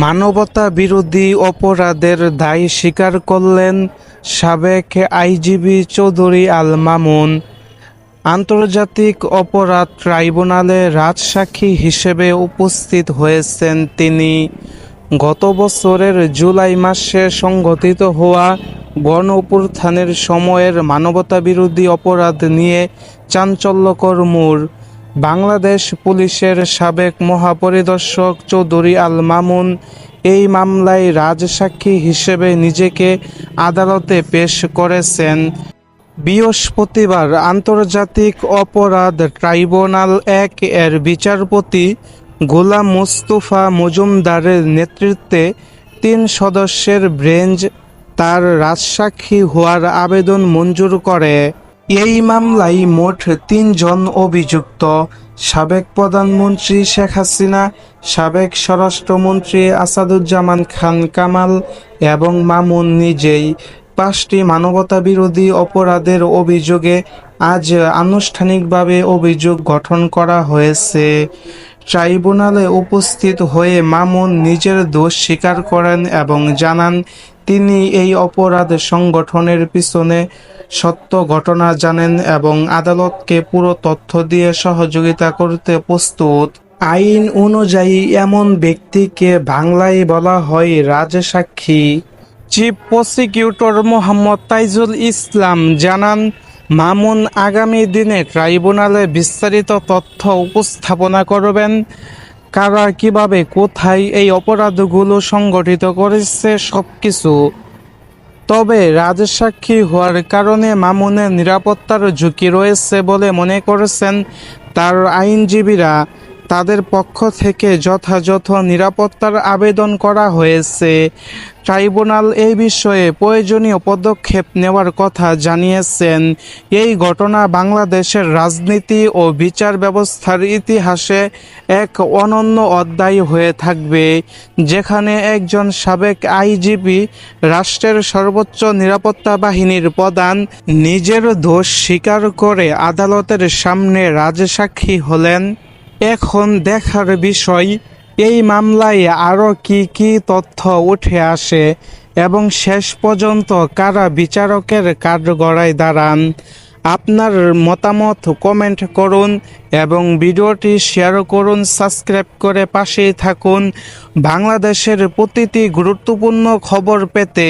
মানবতা বিরোধী অপরাধের দায় স্বীকার করলেন সাবেক আইজিপি চৌধুরী আল মামুন। আন্তর্জাতিক অপরাধ ট্রাইব্যুনালে রাজসাক্ষী হিসেবে উপস্থিত হয়েছেন তিনি। গত বছরের জুলাই মাসে সংঘটিত হওয়া গণঅভ্যুত্থানের সময়ের মানবতাবিরোধী অপরাধ নিয়ে চাঞ্চল্যকর মোড়। বাংলাদেশ পুলিশের সাবেক মহাপরিদর্শক চৌধুরী আল মামুন এই মামলায় রাজসাক্ষী হিসেবে নিজেকে আদালতে পেশ করেছেন। বৃহস্পতিবার আন্তর্জাতিক অপরাধ ট্রাইব্যুনাল ১ এর বিচারপতি গোলাম মোস্তফা মজুমদারের নেতৃত্বে ৩ সদস্যের বেঞ্চ তার রাজসাক্ষী হওয়ার আবেদন মঞ্জুর করে। এই মামলায় মোট ৩ জন অভিযুক্ত: সাবেক প্রধানমন্ত্রী শেখ হাসিনা, সাবেক স্বরাষ্ট্রমন্ত্রী আসাদুজ্জামান খান কামাল এবং মামুন নিজেই। ৫টি মানবতাবিরোধী অপরাধের অভিযোগে আজ আনুষ্ঠানিকভাবে অভিযোগ গঠন করা হয়েছে। ট্রাইব্যুনালে উপস্থিত হয়ে মামুন নিজের দোষ স্বীকার করেন এবং জানান তিনি এই অপরাধ সংগঠনের পিছনে সত্য ঘটনা জানেন এবং আদালতকে পুরো তথ্য দিয়ে সহযোগিতা করতে প্রস্তুত। আইন অনুযায়ী এমন ব্যক্তিকে বাংলায় বলা হয় রাজসাক্ষী। চিফ প্রসিকিউটর মোহাম্মদ তাইজুল ইসলাম জানান, মামুন আগামী দিনে ট্রাইব্যুনালে বিস্তারিত তথ্য উপস্থাপনা করবেন। কারা, কিভাবে, কোথায় এই অপরাধগুলো সংগঠিত করেছে সবকিছু। তবে রাজসাক্ষী হওয়ার কারণে মামুনের নিরাপত্তার ঝুঁকি রয়েছে বলে মনে করেছেন তার আইনজীবীরা। তাদের পক্ষ থেকে যথাযথ নিরাপত্তার আবেদন করা হয়েছে। ট্রাইব্যুনাল এই বিষয়ে প্রয়োজনীয় পদক্ষেপ নেওয়ার কথা জানিয়েছেন। এই ঘটনা বাংলাদেশের রাজনীতি ও বিচার ব্যবস্থার ইতিহাসে এক অনন্য অধ্যায় হয়ে থাকবে, যেখানে একজন সাবেক আইজিপি, রাষ্ট্রের সর্বোচ্চ নিরাপত্তা বাহিনীর প্রধান, নিজের দোষ স্বীকার করে আদালতের সামনে রাজসাক্ষী হলেন। এখন দেখার বিষয় এই মামলায় আরও কি তথ্য উঠে আসে এবং শেষ পর্যন্ত কারা বিচারকের কাঠগড়ায় দাঁড়ান। আপনার মতামত কমেন্ট করুন এবং ভিডিওটি শেয়ার করুন। সাবস্ক্রাইব করে পাশেই থাকুন বাংলাদেশের প্রতিটি গুরুত্বপূর্ণ খবর পেতে।